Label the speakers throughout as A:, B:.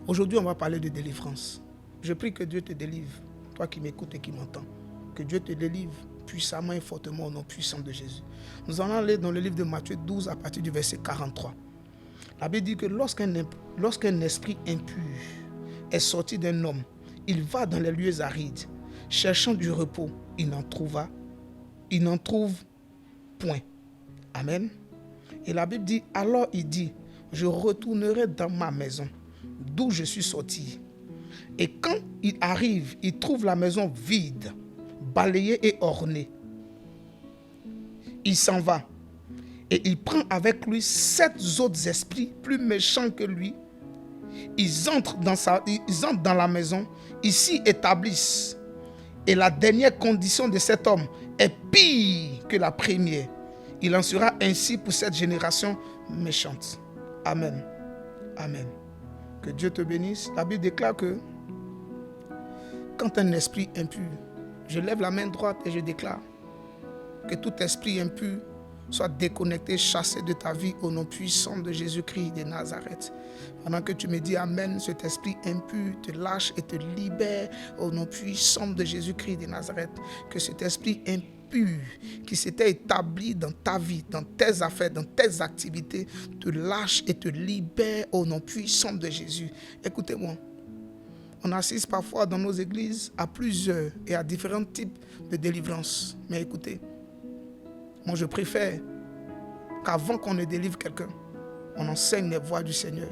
A: Aujourd'hui, on va parler de délivrance. Je prie que Dieu te délivre, toi qui m'écoutes et qui m'entends. Que Dieu te délivre puissamment et fortement au nom puissant de Jésus. Nous allons aller dans le livre de Matthieu 12 à partir du verset 43. La Bible dit que lorsqu'un esprit impur est sorti d'un homme, il va dans les lieux arides, cherchant du repos, il n'en trouve point. Amen. Et la Bible dit, alors il dit, je retournerai dans ma maison, d'où je suis sorti. Et quand il arrive, il trouve la maison vide, balayée et ornée. Il s'en va. Et il prend avec lui 7 autres esprits plus méchants que lui. Ils entrent dans la maison, ils s'y établissent. Et la dernière condition de cet homme est pire que la première. Il en sera ainsi pour cette génération méchante. Amen. Amen. Que Dieu te bénisse. La Bible déclare que quand un esprit impur, je lève la main droite et je déclare que tout esprit impur soit déconnecté, chassé de ta vie au nom puissant de Jésus-Christ de Nazareth. Pendant que tu me dis Amen, cet esprit impur te lâche et te libère au nom puissant de Jésus-Christ de Nazareth. Que cet esprit impur qui s'était établi dans ta vie, dans tes affaires, dans tes activités, te lâche et te libère au nom puissant de Jésus. Écoutez-moi. On assiste parfois dans nos églises à plusieurs et à différents types de délivrance. Mais écoutez, moi je préfère qu'avant qu'on ne délivre quelqu'un, on enseigne les voies du Seigneur,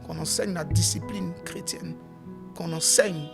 A: qu'on enseigne la discipline chrétienne, qu'on enseigne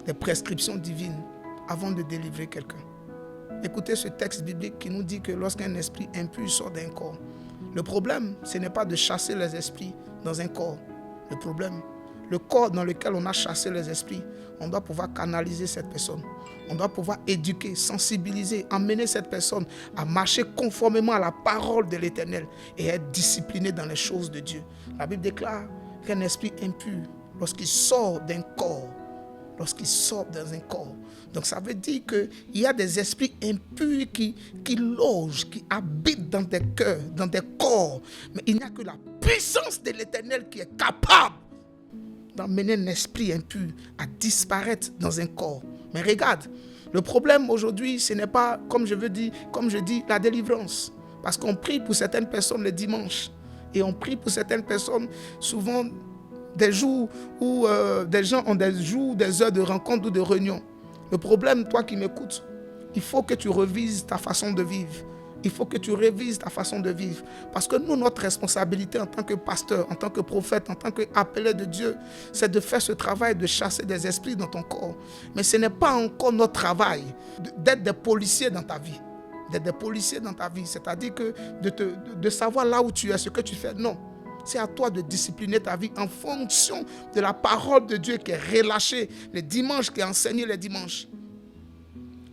A: les prescriptions divines avant de délivrer quelqu'un. Écoutez ce texte biblique qui nous dit que lorsqu'un esprit impur sort d'un corps, le problème, ce n'est pas de chasser les esprits dans un corps. Le corps dans lequel on a chassé les esprits, on doit pouvoir canaliser cette personne. On doit pouvoir éduquer, sensibiliser, emmener cette personne à marcher conformément à la parole de l'Éternel et être discipliné dans les choses de Dieu. La Bible déclare qu'un esprit impur, lorsqu'il sort d'un corps, donc ça veut dire qu'il y a des esprits impurs qui logent, qui habitent dans des cœurs, dans des corps. Mais il n'y a que la puissance de l'Éternel qui est capable d'emmener un esprit impur à disparaître dans un corps. Mais regarde, le problème aujourd'hui, ce n'est pas, comme je dis, la délivrance. Parce qu'on prie pour certaines personnes le dimanche. Et on prie pour certaines personnes, souvent, des jours où des gens ont des jours, des heures de rencontre ou de réunion. Le problème, toi qui m'écoutes, il faut que tu revises ta façon de vivre. Il faut que tu révises ta façon de vivre. Parce que nous, notre responsabilité en tant que pasteur, en tant que prophète, en tant qu'appelé de Dieu, c'est de faire ce travail de chasser des esprits dans ton corps. Mais ce n'est pas encore notre travail d'être des policiers dans ta vie. D'être des policiers dans ta vie. C'est-à-dire que de savoir là où tu es, ce que tu fais. Non. C'est à toi de discipliner ta vie en fonction de la parole de Dieu qui est relâchée les dimanches, qui est enseignée les dimanches.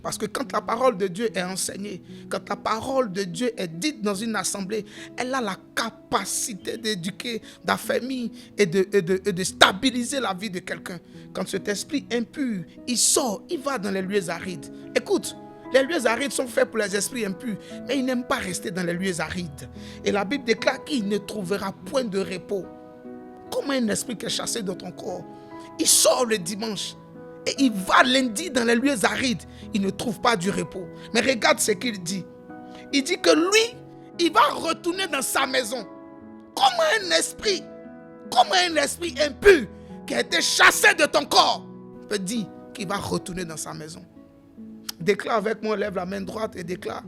A: Parce que quand la parole de Dieu est enseignée, quand la parole de Dieu est dite dans une assemblée, elle a la capacité d'éduquer, d'affermir et de stabiliser la vie de quelqu'un. Quand cet esprit impur, il sort, il va dans les lieux arides. Écoute, les lieux arides sont faits pour les esprits impurs, mais ils n'aiment pas rester dans les lieux arides. Et la Bible déclare qu'il ne trouvera point de repos. Comme un esprit qui est chassé dans ton corps, il sort le dimanche. Et il va lundi dans les lieux arides. Il ne trouve pas du repos. Mais regarde ce qu'il dit. Il dit que lui, il va retourner dans sa maison. Comme un esprit impur qui a été chassé de ton corps. Il peut dire qu'il va retourner dans sa maison. Déclare avec moi, lève la main droite et déclare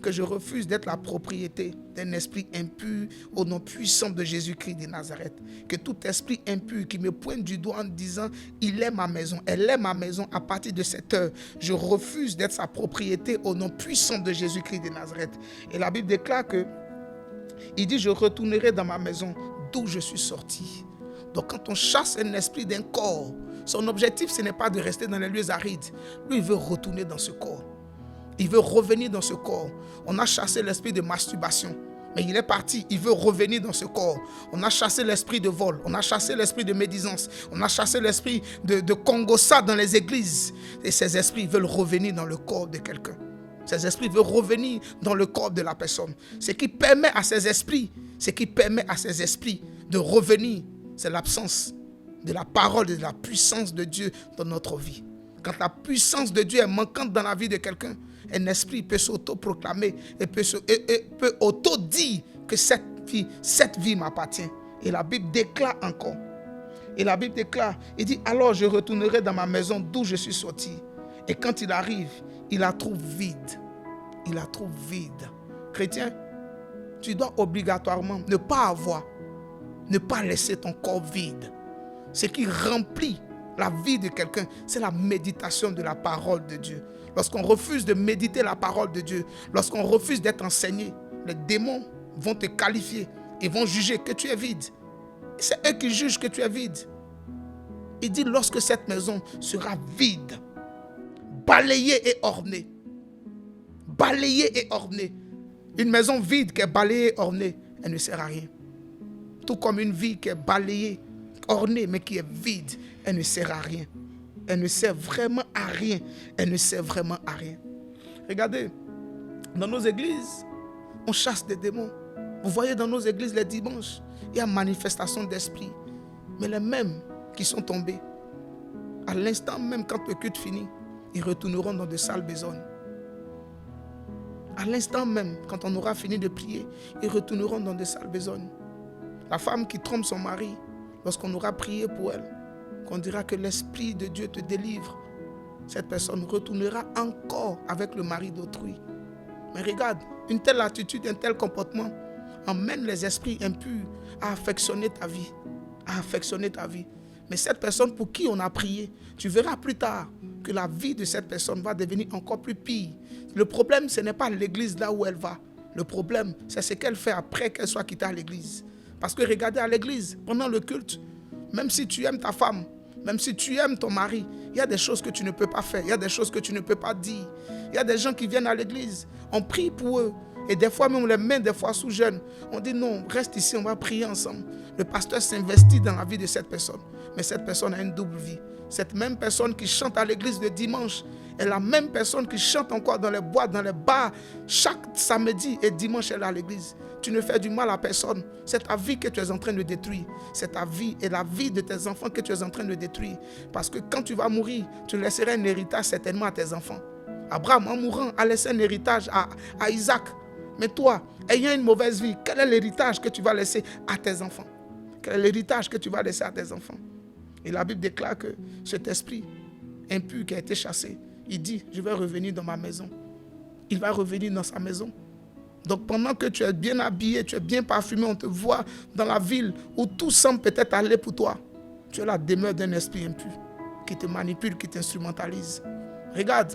A: que je refuse d'être la propriété d'un esprit impur au nom puissant de Jésus-Christ de Nazareth. Que tout esprit impur qui me pointe du doigt en disant « il est ma maison, elle est ma maison » à partir de cette heure, je refuse d'être sa propriété au nom puissant de Jésus-Christ de Nazareth. Et la Bible déclare que il dit « je retournerai dans ma maison d'où je suis sorti ». Donc quand on chasse un esprit d'un corps, son objectif ce n'est pas de rester dans les lieux arides. Lui il veut retourner dans ce corps. Il veut revenir dans ce corps. On a chassé l'esprit de masturbation. Mais il est parti, il veut revenir dans ce corps. On a chassé l'esprit de vol. On a chassé l'esprit de médisance. On a chassé l'esprit de congossa dans les églises. Et ces esprits veulent revenir dans le corps de quelqu'un. Ces esprits veulent revenir dans le corps de la personne. Ce qui permet à ces esprits de revenir, c'est l'absence de la parole et de la puissance de Dieu dans notre vie. Quand la puissance de Dieu est manquante dans la vie de quelqu'un, un esprit peut s'auto-proclamer et peut auto-dire que cette vie m'appartient. Et la Bible déclare encore. Et la Bible déclare, il dit, alors je retournerai dans ma maison d'où je suis sorti. Et quand il arrive, il la trouve vide. Il la trouve vide. Chrétien, tu dois obligatoirement ne pas laisser ton corps vide. Ce qui remplit la vie de quelqu'un, c'est la méditation de la parole de Dieu. Lorsqu'on refuse de méditer la parole de Dieu, lorsqu'on refuse d'être enseigné, les démons vont te qualifier et vont juger que tu es vide. C'est eux qui jugent que tu es vide. Il dit, lorsque cette maison sera vide, balayée et ornée. Balayée et ornée. Une maison vide qui est balayée et ornée, elle ne sert à rien. Tout comme une vie qui est balayée, ornée, mais qui est vide, elle ne sert à rien. Elle ne sert vraiment à rien. Elle ne sert vraiment à rien. Regardez, dans nos églises, on chasse des démons. Vous voyez dans nos églises les dimanches, il y a manifestation d'esprit. Mais les mêmes qui sont tombés, à l'instant même quand le culte finit, ils retourneront dans de sales besognes. À l'instant même, quand on aura fini de prier, ils retourneront dans de sales besognes. La femme qui trompe son mari, lorsqu'on aura prié pour elle, qu'on dira que l'Esprit de Dieu te délivre, cette personne retournera encore avec le mari d'autrui. Mais regarde, une telle attitude, un tel comportement emmène les esprits impurs à affectionner ta vie. À affectionner ta vie. Mais cette personne pour qui on a prié, tu verras plus tard que la vie de cette personne va devenir encore plus pire. Le problème, ce n'est pas l'église là où elle va. Le problème, c'est ce qu'elle fait après qu'elle soit quittée à l'église. Parce que regardez à l'église, pendant le culte, même si tu aimes ta femme, même si tu aimes ton mari, il y a des choses que tu ne peux pas faire, il y a des choses que tu ne peux pas dire. Il y a des gens qui viennent à l'église, on prie pour eux. Et des fois même on les met des fois sous jeûne. On dit non, reste ici, on va prier ensemble. Le pasteur s'investit dans la vie de cette personne. Mais cette personne a une double vie. Cette même personne qui chante à l'église le dimanche est la même personne qui chante encore dans les boîtes, dans les bars. Chaque samedi et dimanche, elle est à l'église. Tu ne fais du mal à personne. C'est ta vie que tu es en train de détruire. C'est ta vie et la vie de tes enfants que tu es en train de détruire. Parce que quand tu vas mourir, tu laisseras un héritage certainement à tes enfants. Abraham, en mourant, a laissé un héritage à Isaac. Mais toi, ayant une mauvaise vie, quel est l'héritage que tu vas laisser à tes enfants? Quel est l'héritage que tu vas laisser à tes enfants? Et la Bible déclare que cet esprit impur qui a été chassé, il dit, je vais revenir dans ma maison. Il va revenir dans sa maison. Donc pendant que tu es bien habillé, tu es bien parfumé, on te voit dans la ville où tout semble peut-être aller pour toi. Tu es la demeure d'un esprit impur qui te manipule, qui t'instrumentalise. Regarde,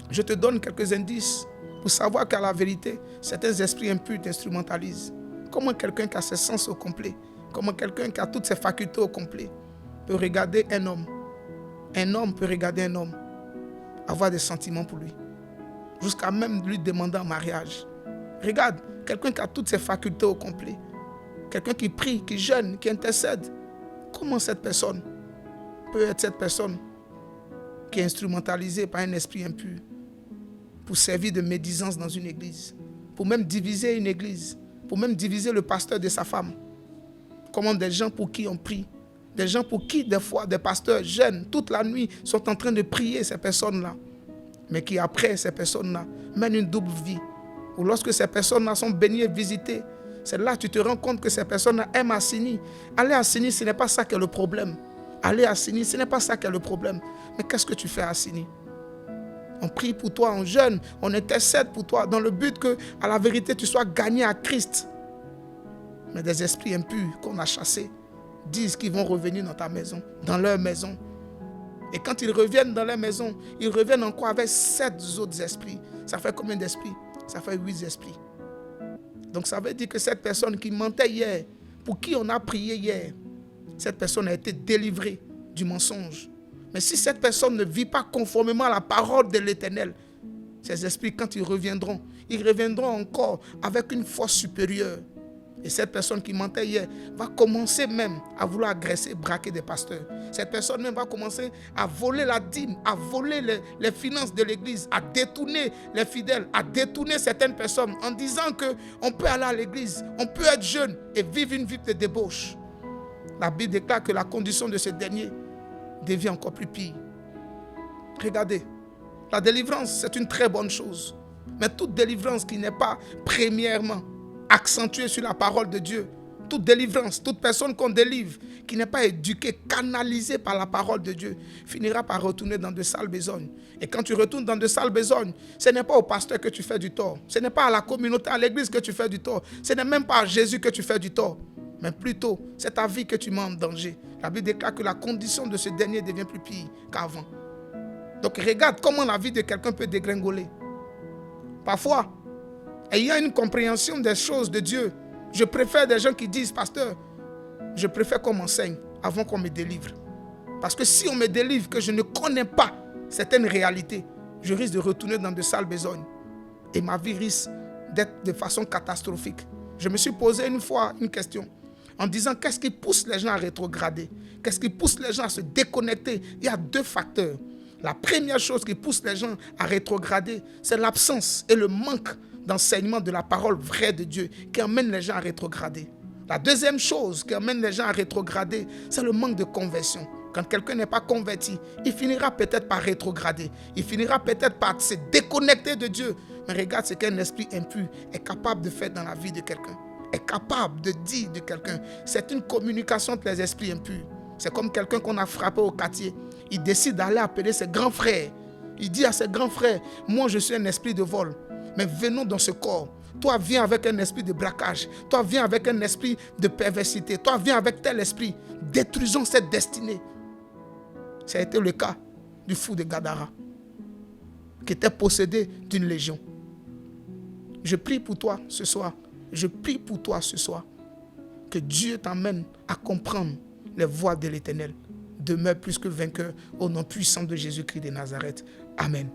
A: je te donne quelques indices pour savoir qu'à la vérité, certains esprits impurs t'instrumentalisent. Comment quelqu'un qui a ses sens au complet, comment quelqu'un qui a toutes ses facultés au complet peut regarder un homme. Un homme peut regarder un homme, avoir des sentiments pour lui, jusqu'à même lui demander en mariage. Regarde, quelqu'un qui a toutes ses facultés au complet, quelqu'un qui prie, qui jeûne, qui intercède. Comment cette personne peut être cette personne qui est instrumentalisée par un esprit impur pour servir de médisance dans une église, pour même diviser une église, pour même diviser le pasteur de sa femme? Comment des gens pour qui on prie, des gens pour qui des fois des pasteurs jeûnent toute la nuit sont en train de prier ces personnes-là, mais qui après ces personnes-là mènent une double vie. Ou lorsque ces personnes-là sont bénies et visitées, c'est là que tu te rends compte que ces personnes-là aiment Assini. Aller à Assini, ce n'est pas ça qui est le problème. Aller à Assini, ce n'est pas ça qui est le problème. Mais qu'est-ce que tu fais à Assini? On prie pour toi, on jeûne, on intercède pour toi, dans le but que, à la vérité, tu sois gagné à Christ. Mais des esprits impurs qu'on a chassés disent qu'ils vont revenir dans ta maison, dans leur maison. Et quand ils reviennent dans leur maison, ils reviennent encore avec 7 autres esprits. Ça fait combien d'esprits? Ça fait 8 esprits. Donc ça veut dire que cette personne qui mentait hier, pour qui on a prié hier, cette personne a été délivrée du mensonge. Mais si cette personne ne vit pas conformément à la parole de l'Éternel, ces esprits, quand ils reviendront encore avec une force supérieure. Et cette personne qui mentait hier va commencer même à vouloir agresser, braquer des pasteurs. Cette personne même va commencer à voler la dîme, à voler les finances de l'église, à détourner les fidèles, à détourner certaines personnes en disant qu'on peut aller à l'église, on peut être jeune et vivre une vie de débauche. La Bible déclare que la condition de ce dernier devient encore plus pire. Regardez, la délivrance, c'est une très bonne chose. Mais toute délivrance qui n'est pas premièrement accentuée sur la parole de Dieu, toute délivrance, toute personne qu'on délivre, qui n'est pas éduquée, canalisée par la parole de Dieu, finira par retourner dans de sales besognes. Et quand tu retournes dans de sales besognes, ce n'est pas au pasteur que tu fais du tort. Ce n'est pas à la communauté, à l'église que tu fais du tort. Ce n'est même pas à Jésus que tu fais du tort. Mais plutôt, c'est ta vie que tu mets en danger. La Bible déclare que la condition de ce dernier devient plus pire qu'avant. Donc regarde comment la vie de quelqu'un peut dégringoler. Parfois, ayant une compréhension des choses de Dieu, je préfère des gens qui disent, pasteur, je préfère qu'on m'enseigne avant qu'on me délivre. Parce que si on me délivre, que je ne connais pas certaines réalités, je risque de retourner dans de sales besognes. Et ma vie risque d'être de façon catastrophique. Je me suis posé une fois une question en disant, qu'est-ce qui pousse les gens à rétrograder? Qu'est-ce qui pousse les gens à se déconnecter? Il y a deux facteurs. La première chose qui pousse les gens à rétrograder, c'est l'absence et le manque d'enseignement de la parole vraie de Dieu qui emmène les gens à rétrograder. La deuxième chose qui amène les gens à rétrograder, c'est le manque de conversion. Quand quelqu'un n'est pas converti, il finira peut-être par rétrograder. Il finira peut-être par se déconnecter de Dieu. Mais regarde ce qu'un esprit impur est capable de faire dans la vie de quelqu'un. Est capable de dire de quelqu'un. C'est une communication entre les esprits impurs. C'est comme quelqu'un qu'on a frappé au quartier. Il décide d'aller appeler ses grands frères. Il dit à ses grands frères, moi je suis un esprit de vol. Mais venons dans ce corps. Toi, viens avec un esprit de braquage. Toi, viens avec un esprit de perversité. Toi, viens avec tel esprit. Détruisons cette destinée. Ça a été le cas du fou de Gadara, qui était possédé d'une légion. Je prie pour toi ce soir. Je prie pour toi ce soir. Que Dieu t'amène à comprendre les voies de l'Éternel. Demeure plus que vainqueur au nom puissant de Jésus-Christ de Nazareth. Amen.